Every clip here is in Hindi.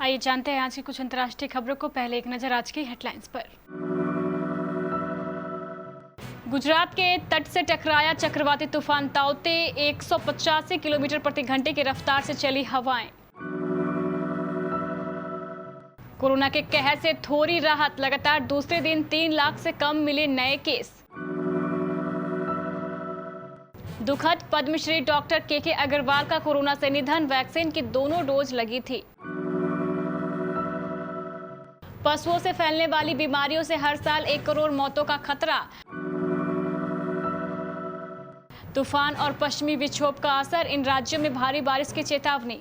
आइए जानते हैं आज की कुछ अंतर्राष्ट्रीय खबरों को। पहले एक नजर आज की हेडलाइंस पर। गुजरात के तट से टकराया चक्रवाती तूफान ताउते, 185 किलोमीटर प्रति घंटे की रफ्तार से चली हवाएं। कोरोना के कहर से थोड़ी राहत, लगातार दूसरे दिन 3 लाख से कम मिले नए केस। दुखद, पद्मश्री डॉक्टर के अग्रवाल का कोरोना से निधन, वैक्सीन की दोनों डोज लगी थी। पशुओं से फैलने वाली बीमारियों से हर साल 1 करोड़ मौतों का खतरा। तूफान और पश्चिमी विक्षोभ का असर, इन राज्यों में भारी बारिश की चेतावनी।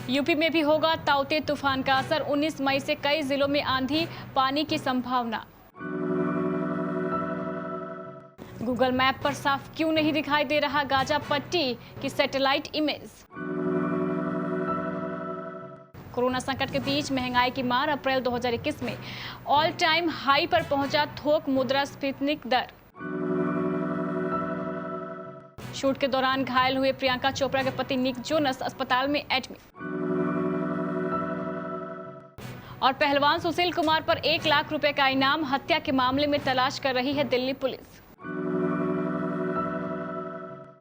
यूपी में भी होगा ताउते तूफान का असर, 19 मई से कई जिलों में आंधी पानी की संभावना। गूगल मैप पर साफ क्यों नहीं दिखाई दे रहा गाजा पट्टी की सैटेलाइट इमेज। कोरोना संकट के बीच महंगाई की मार, अप्रैल 2021 में ऑल टाइम हाई पर पहुंचा थोक मुद्रास्फीति दर। शूट के दौरान घायल हुए प्रियंका चोपड़ा के पति निक जोनस अस्पताल में एडमिट। और पहलवान सुशील कुमार पर 1 लाख रुपए का इनाम, हत्या के मामले में तलाश कर रही है दिल्ली पुलिस।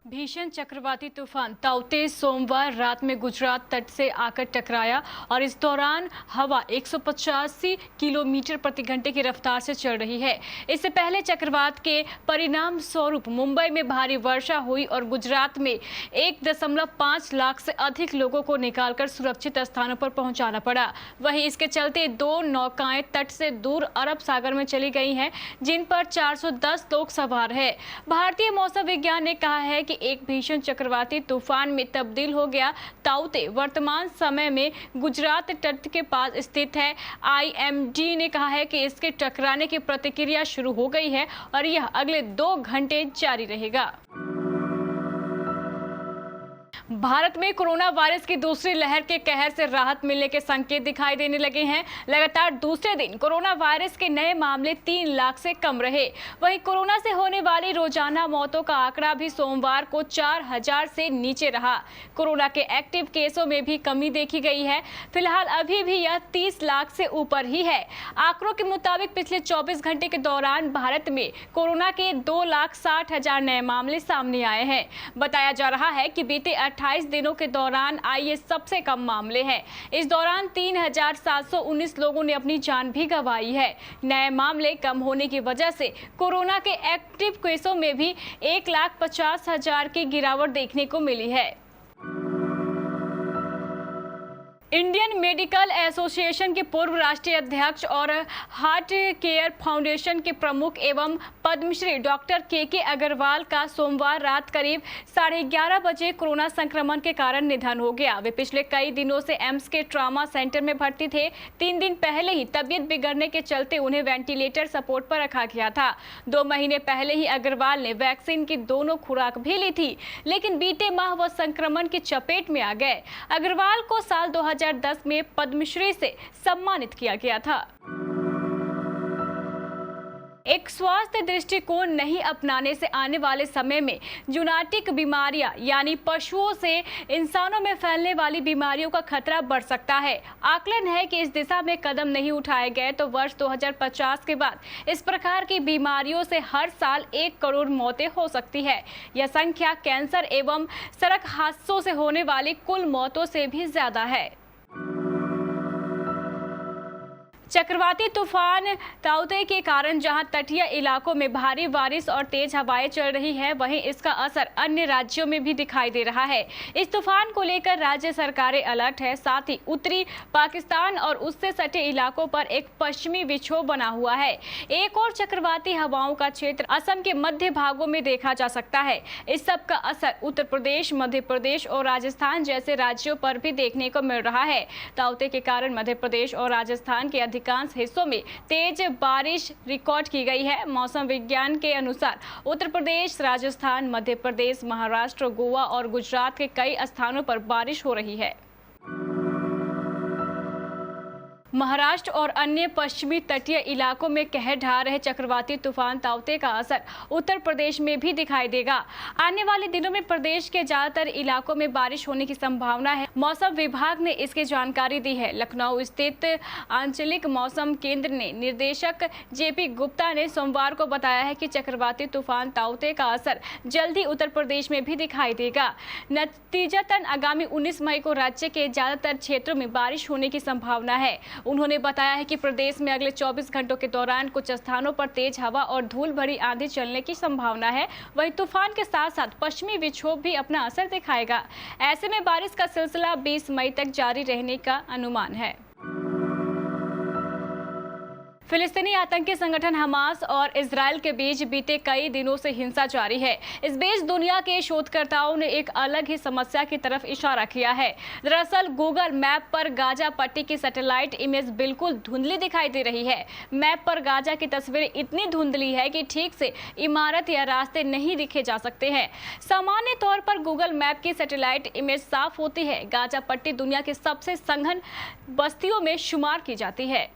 भीषण चक्रवाती तूफान ताउते सोमवार रात में गुजरात तट से आकर टकराया और इस दौरान हवा 185 किलोमीटर प्रति घंटे की रफ्तार से चल रही है। इससे पहले चक्रवात के परिणाम स्वरूप मुंबई में भारी वर्षा हुई और गुजरात में 1.5 लाख से अधिक लोगों को निकालकर सुरक्षित स्थानों पर पहुंचाना पड़ा। वहीं इसके चलते 2 नौकाएं तट से दूर अरब सागर में चली गई हैं, जिन पर 410 लोग सवार है। भारतीय मौसम विज्ञान ने कहा है कि एक भीषण चक्रवाती तूफान में तब्दील हो गया ताउते वर्तमान समय में गुजरात तट के पास स्थित है। आईएमडी ने कहा है कि इसके टकराने की प्रतिक्रिया शुरू हो गई है और यह अगले 2 घंटे जारी रहेगा। भारत में कोरोना वायरस की दूसरी लहर के कहर से राहत मिलने के संकेत दिखाई देने लगे हैं। लगातार दूसरे दिन कोरोना वायरस के नए मामले 3 लाख से कम रहे। वहीं कोरोना से होने वाली रोजाना मौतों का आंकड़ा भी सोमवार को 4000 से नीचे रहा। कोरोना के एक्टिव केसों में भी कमी देखी गई है। फिलहाल अभी भी यह 30 लाख से ऊपर ही है। आंकड़ों के मुताबिक पिछले 24 घंटे के दौरान भारत में कोरोना के 2,60,000 नए मामले सामने आए हैं। बताया जा रहा है कि बीते 28 दिनों के दौरान आए ये सबसे कम मामले हैं। इस दौरान 3,719 लोगों ने अपनी जान भी गंवाई है। नए मामले कम होने की वजह से कोरोना के एक्टिव केसों में भी 1,50,000 की गिरावट देखने को मिली है। इंडियन मेडिकल एसोसिएशन के पूर्व राष्ट्रीय अध्यक्ष और हार्ट केयर फाउंडेशन के प्रमुख एवं पद्मश्री डॉक्टर के अग्रवाल का सोमवार रात करीब 11:30 बजे कोरोना संक्रमण के कारण निधन हो गया। वे पिछले कई दिनों से एम्स के ट्रॉमा सेंटर में भर्ती थे। 3 दिन पहले ही तबीयत बिगड़ने के चलते उन्हें वेंटिलेटर सपोर्ट पर रखा गया था। 2 महीने पहले ही अग्रवाल ने वैक्सीन की दोनों खुराक भी ली थी, लेकिन बीते माह वह संक्रमण की चपेट में आ गए। अग्रवाल को साल 2010 में पद्मश्री से सम्मानित किया गया था। एक स्वास्थ्य दृष्टिकोण नहीं अपनाने से आने वाले समय में जूनाटिक बीमारियां यानी पशुओं से इंसानों में फैलने वाली बीमारियों का खतरा बढ़ सकता है। आकलन है कि इस दिशा में कदम नहीं उठाए गए तो वर्ष 2050 के बाद इस प्रकार की बीमारियों से हर साल 1 करोड़ मौतें हो सकती है। यह संख्या कैंसर एवं सड़क हादसों से होने वाली कुल मौतों से भी ज्यादा है। चक्रवाती तूफान ताउते के कारण जहां तटीय इलाकों में भारी बारिश और तेज हवाएं चल रही हैं, वहीं इसका असर अन्य राज्यों में भी दिखाई दे रहा है। इस तूफान को लेकर राज्य सरकारें अलर्ट है। साथ ही उत्तरी पाकिस्तान और उससे सटे इलाकों पर एक पश्चिमी विक्षोभ बना हुआ है। एक और चक्रवाती हवाओं का क्षेत्र असम के मध्य भागों में देखा जा सकता है। इस सब का असर उत्तर प्रदेश, मध्य प्रदेश और राजस्थान जैसे राज्यों पर भी देखने को मिल रहा है। ताउते के कारण मध्य प्रदेश और राजस्थान के अधिकांश हिस्सों में तेज बारिश रिकॉर्ड की गई है। मौसम विज्ञान के अनुसार उत्तर प्रदेश, राजस्थान, मध्य प्रदेश, महाराष्ट्र, गोवा और गुजरात के कई स्थानों पर बारिश हो रही है। महाराष्ट्र और अन्य पश्चिमी तटीय इलाकों में कहर ढा रहे चक्रवाती तूफान ताउते का असर उत्तर प्रदेश में भी दिखाई देगा। आने वाले दिनों में प्रदेश के ज्यादातर इलाकों में बारिश होने की संभावना है। मौसम विभाग ने इसकी जानकारी दी है। लखनऊ स्थित आंचलिक मौसम केंद्र ने निदेशक जेपी गुप्ता ने सोमवार को बताया है कि चक्रवाती तूफान ताउते का असर जल्द ही उत्तर प्रदेश में भी दिखाई देगा। नतीजतन आगामी 19 मई को राज्य के ज्यादातर क्षेत्रों में बारिश होने की संभावना है। उन्होंने बताया है कि प्रदेश में अगले 24 घंटों के दौरान कुछ स्थानों पर तेज हवा और धूल भरी आंधी चलने की संभावना है। वहीं तूफान के साथ साथ पश्चिमी विक्षोभ भी अपना असर दिखाएगा। ऐसे में बारिश का सिलसिला 20 मई तक जारी रहने का अनुमान है। फिलिस्तीनी आतंकी संगठन हमास और इजरायल के बीच बीते कई दिनों से हिंसा जारी है। इस बीच दुनिया के शोधकर्ताओं ने एक अलग ही समस्या की तरफ इशारा किया है। दरअसल गूगल मैप पर गाजा पट्टी की सैटेलाइट इमेज बिल्कुल धुंधली दिखाई दे रही है। मैप पर गाजा की तस्वीरें इतनी धुंधली है कि ठीक से इमारत या रास्ते नहीं दिखे जा सकते हैं। सामान्य तौर पर गूगल मैप की सैटेलाइट इमेज साफ होती है। गाजा पट्टी दुनिया की सबसे सघन बस्तियों में शुमार की जाती है।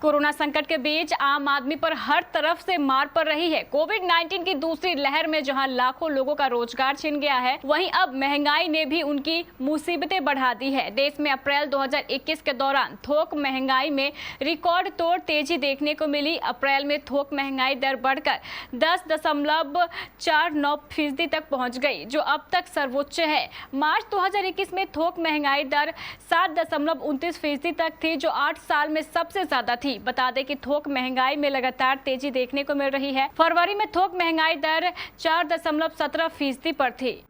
कोरोना संकट के बीच आम आदमी पर हर तरफ से मार पड़ रही है। कोविड-19 की दूसरी लहर में जहां लाखों लोगों का रोजगार छिन गया है, वहीं अब महंगाई ने भी उनकी मुसीबतें बढ़ा दी है। देश में अप्रैल 2021 के दौरान थोक महंगाई में रिकॉर्ड तोड़ तेजी देखने को मिली। अप्रैल में थोक महंगाई दर बढ़कर 10.49% तक पहुंच गई, जो अब तक सर्वोच्च है। मार्च 2021 में थोक महंगाई दर 7.29% तक थी, जो 8 साल में सबसे ज्यादा थी। बता दें कि थोक महंगाई में लगातार तेजी देखने को मिल रही है। फरवरी में थोक महंगाई दर 4.17% पर थी।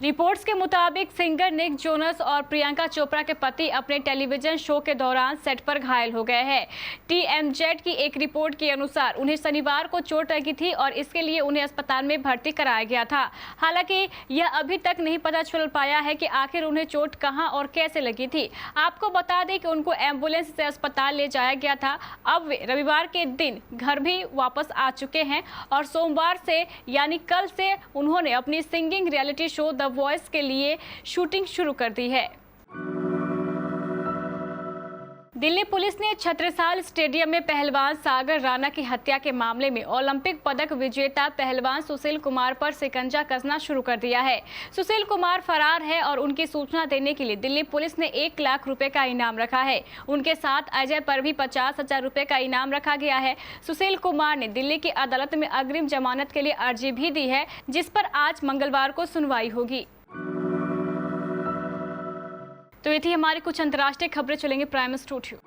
रिपोर्ट्स के मुताबिक सिंगर निक जोनस और प्रियंका चोपड़ा के पति अपने टेलीविजन शो के दौरान सेट पर घायल हो गए हैं। TMZ की एक रिपोर्ट के अनुसार उन्हें शनिवार को चोट लगी थी और इसके लिए उन्हें अस्पताल में भर्ती कराया गया था। हालांकि यह अभी तक नहीं पता चल पाया है कि आखिर उन्हें चोट कहां और कैसे लगी थी। आपको बता दें कि उनको एम्बुलेंस से अस्पताल ले जाया गया था। अब वे रविवार के दिन घर भी वापस आ चुके हैं और सोमवार से यानी कल से उन्होंने अपनी singing reality show the voice के लिए शूटिंग शुरू कर दी है। दिल्ली पुलिस ने छत्रसाल स्टेडियम में पहलवान सागर राणा की हत्या के मामले में ओलंपिक पदक विजेता पहलवान सुशील कुमार पर शिकंजा कसना शुरू कर दिया है। सुशील कुमार फरार है और उनकी सूचना देने के लिए दिल्ली पुलिस ने 1 लाख रुपए का इनाम रखा है। उनके साथ अजय पर भी 50,000 रुपए का इनाम रखा गया है। सुशील कुमार ने दिल्ली की अदालत में अग्रिम जमानत के लिए अर्जी भी दी है, जिस पर आज मंगलवार को सुनवाई होगी। तो ये थी हमारी कुछ अंतर्राष्ट्रीय खबरें। चलेंगे प्राइम स्टूडियो।